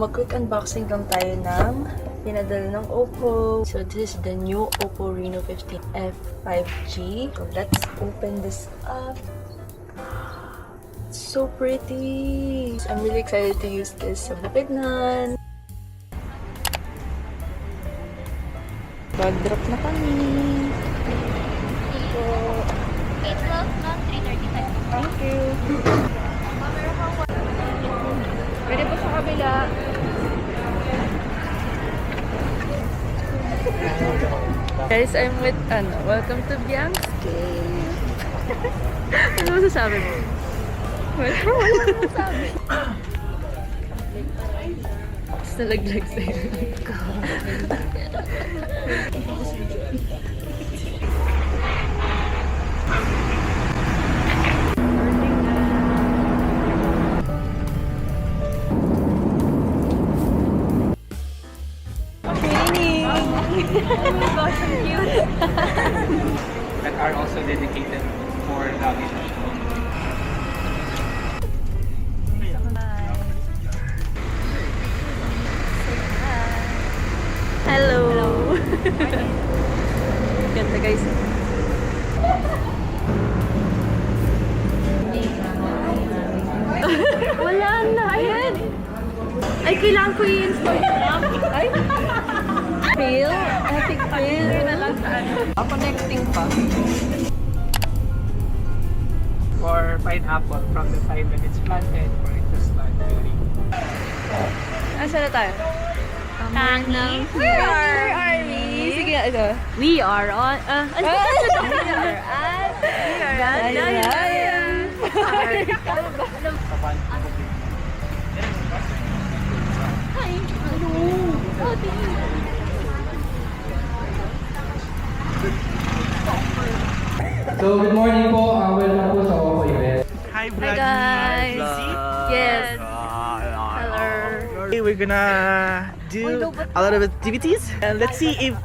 mag-quick unboxing lang tayo ng pinadala ng Oppo. So, this is the new Oppo Reno 15F 5G. So, let's open this up. It's so pretty! I'm really excited to use this sa Bukidnon. Pag-drop na kami. So, 812 lang, 335. thank you. Pwede po sa kabila. Guys, I'm with, welcome to Bianski. Ano masasabi mo? Wala masasabi. Tapos nalaglag sa'yo. Oh my gosh, so cute. That are also dedicated for luggage. Hello! Ganda guys. Wala na! Ayan! Ay, kailangan ko i-install. Ay! Fail? Epic fail. Na lang saan. Connecting pa. For pineapple from the 5 minutes planted for it to start during. Saan na tayo? Tangi. Where are we? Sige, ito. We are on, We are So, good morning po. Welcome po sa Oppo event. Hi, Hi guys! Yes! Hello! We're gonna do a lot of activities and let's see if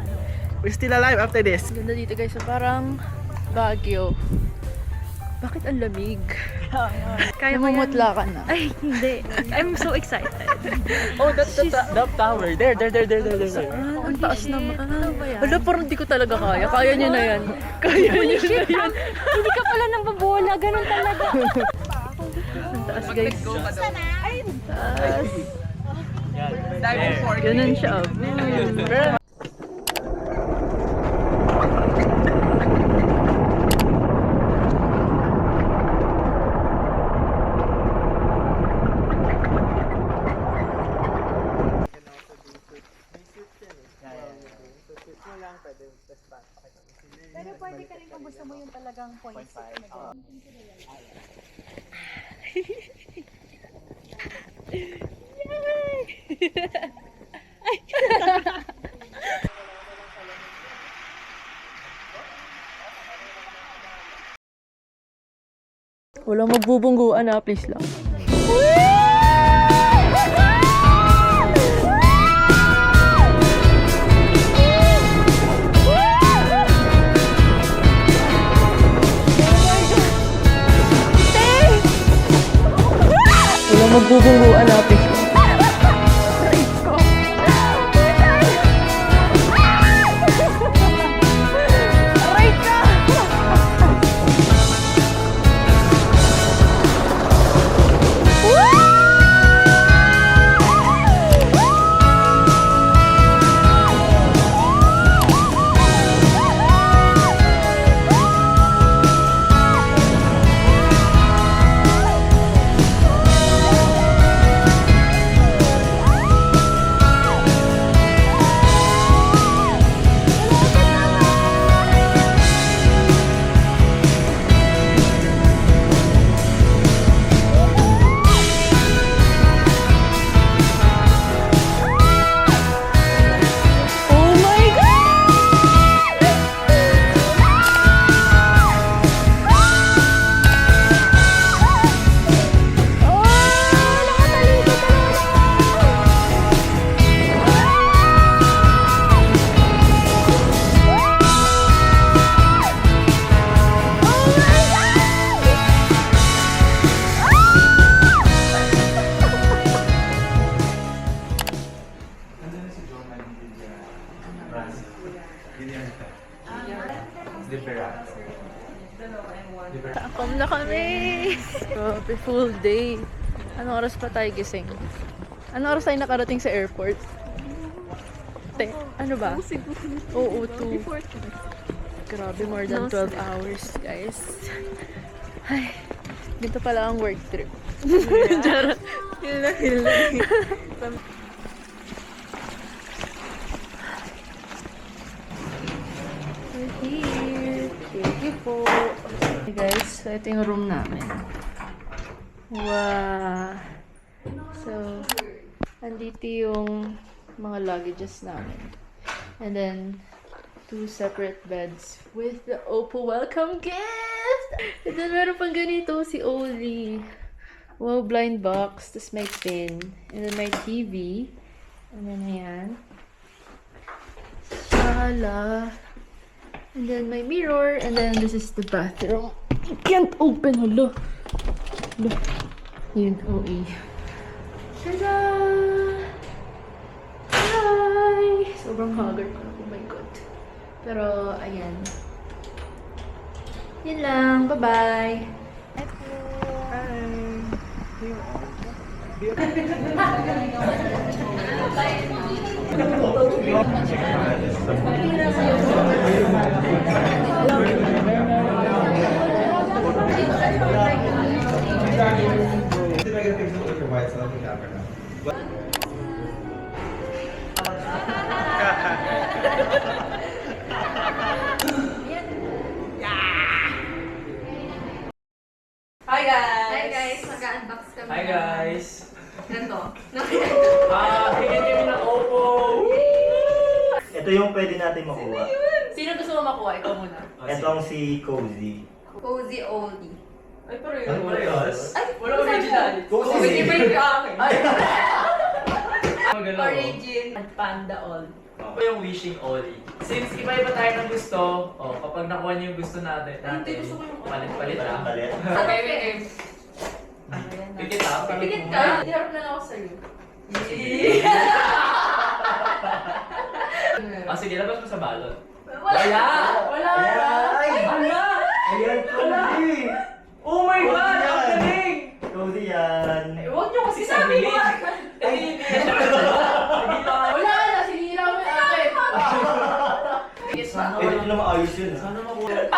we're still alive after this. Ganda dito guys, so parang Baguio. Bakit ang lamig? Kaya mo yan. Namumutla ka na. Ay, hindi. I'm so excited. Oh, that's the tower. There. Ang taas naman. Ano ba yan? Wala, parang di ko talaga kaya. Kaya niyo na yan. Kaya niyo na yan. Hindi ka pala nang babola, ganun talaga. Ang taas guys. Ang taas. Ganun siya. Pero pwede ka rin kung gusto mo yung talagang points. Walang magbubungguan na, please lang. Walang magbubungguan na, please lang. Grabe, full day. Anong oras pa tayo gising? Anong oras tayo nakarating sa airport? Ano ba? Oo, 2. Grabe, more than 12 hours, guys. Ay, dito pala ang work trip. Charot. Hila. We're here. Thank you po. Hey guys, so ito yung room namin. Wow. So, andito yung mga luggages namin. And then, 2 separate beds with the Oppo welcome gift! And then, meron pang ganito si Oli. Wow, blind box. Tapos may pin. And then, may TV. And then, ayan. Sala. And then, may mirror. And then, this is the bathroom. You can't open. Hala. Hala. Yun, OE. Tada! Hi! Sobrang haggard ko. Oh my God. Pero, ayan. Yun lang. Bye-bye. Hi guys! Hi guys, mag-unbox kami. Hi guys! Ganito. Higit kami ng Oppo! Ito yung pwede natin makuha. Sino gusto mo makuha? Ikaw muna. Ito ang si Cozy. Cozy oldie. Ay, pero yun. Ano ba yun? Ay, Wala original. Cozy. Iba yung akin. Magalaw. Origin. Panda all. Ito yung wishing Oli. Since iba-iba tayo ng gusto, kapag nakuha niyo yung gusto natin, gusto ko yung- palit-palit lang. Palit. Okay, wait. Pikit up. Pikit ka. Iharap na lang ako sa'yo. Sige, labas mo sa balon. Wala. Wala! Ay! Ala! Ayan, Cozy! Oh my Cozy God! Ang yan. galing! Cozy yan. Huwag niyo kasi Sabi sabihin. mo! Hindi lang. Wala na! Sinira mo yung akin. Ito na maayos yun. Sana makuha.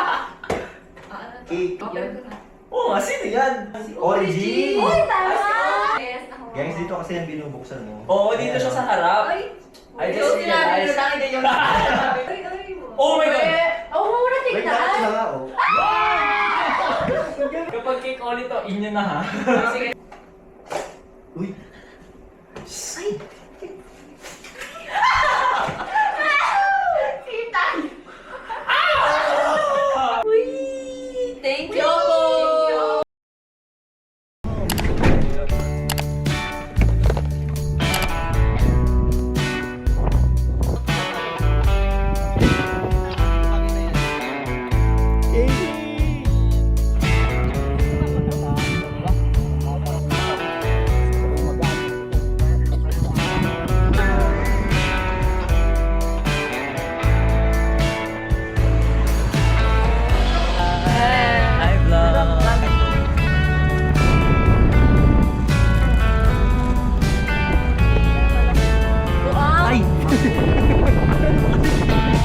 Cake. Okay ko na. Oo nga, sino yan? Origin! Uy, tama! Yes, ako. Guys, dito kasi yan binubuksan mo. Oo, dito siya sa harap. Ay, I yung just sinabi nyo realized. lang, hindi yung Ay, ay mo. Oh my God! Oo, oh, muna Wait, tignan. nakit na nga oh. Kapag cake Oli to, inyo na ha. Sige. Uy! Thank you po! Hi vlog! Ay!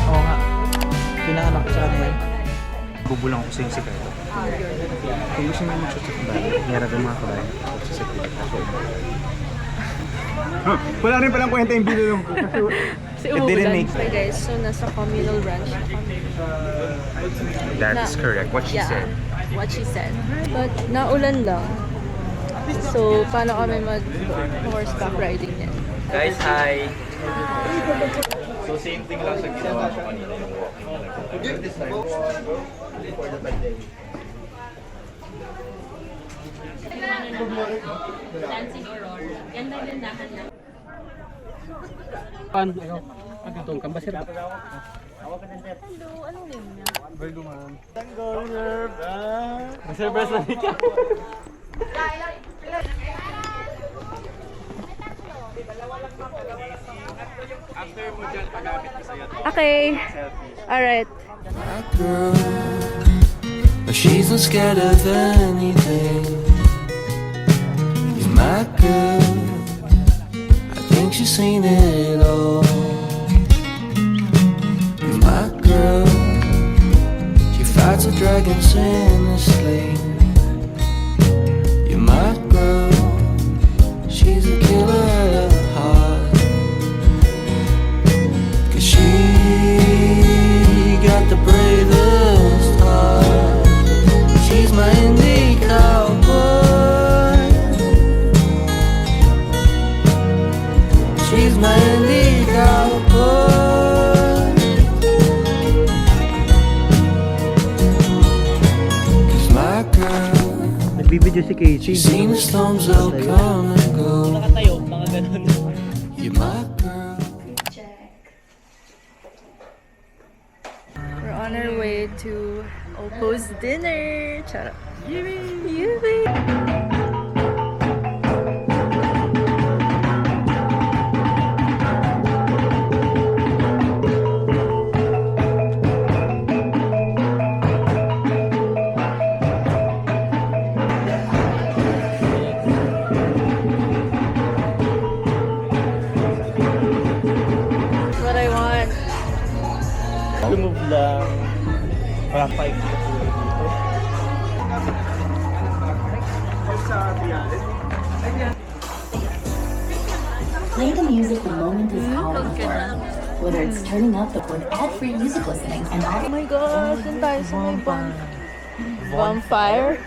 Oo nga. Pinanganak ko sa kanila. Bubulang ko sa yung sikreto. Kung gusto mo mag-shoot sa kabayo, meron ng mga kabayo sa sikreto. Wala rin palang kwenta yung video yung Si It didn't make Hi guys, so nasa communal ranch na kami. That's correct, what she said. What she said. But naulan lang. So, paano kami mag-horseback riding yan? Guys, hi! So same thing lang sa ginawa ko kanina yung walking. This time, for the birthday. Okay. Alright. Girl, but she's not scared of anything. Nagbibideo si Casey. Seems storms will come and go. Nakatayo, mga ganun. You're my girl. We're on our way to Oppo's dinner. Charot. Yumi! What I want. Lumove lang. Para 5 dito. Play the music the moment is calling for. Whether it's turning up the with ad-free music listening and all. Oh my gosh, dun tayo sa may bonfire.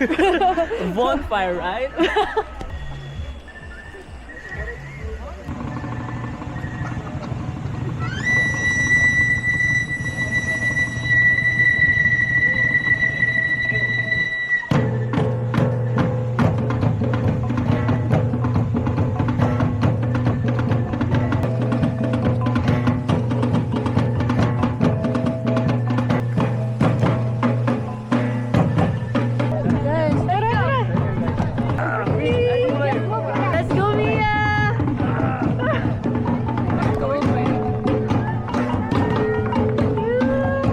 Bonfire, right? Let's go, Mia!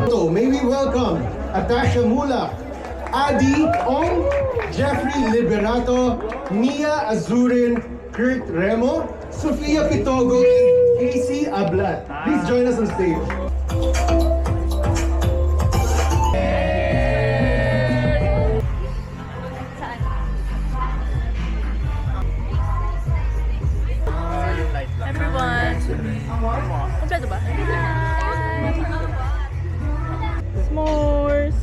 So may we welcome Atasha Mulak, Adi Ong, Jeffrey Liberato, Mia Azurin, Kurt Remo, Sofia Pitogo, and Casey Ablat. Please join us on stage. Everyone! Kompleto ba? S'mores!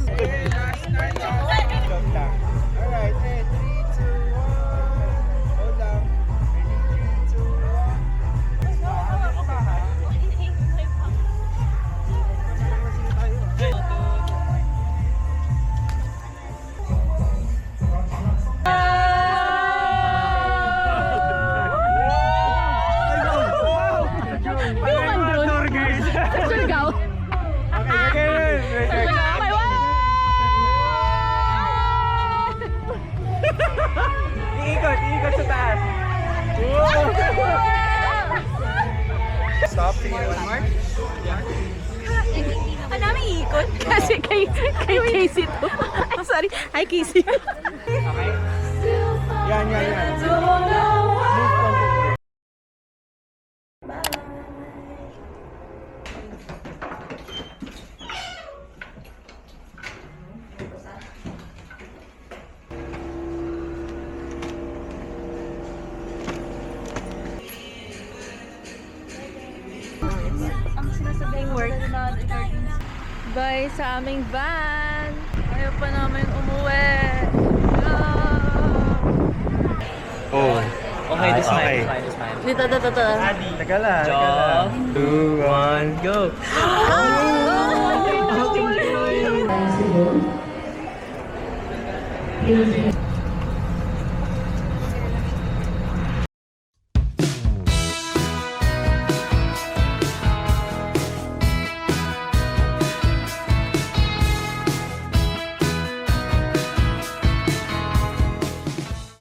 Surgaw! Iikot sa taas. Stop, tingin one more. Ang daming ikot kasi kay Casey to. I'm sorry. Hi, Casey. Okay. Yan. Bye sa aming van. Ayaw pa namin umuwi. Oh. Okay, this okay. fine. Dito. Teka lang. 2, 1, go! Here's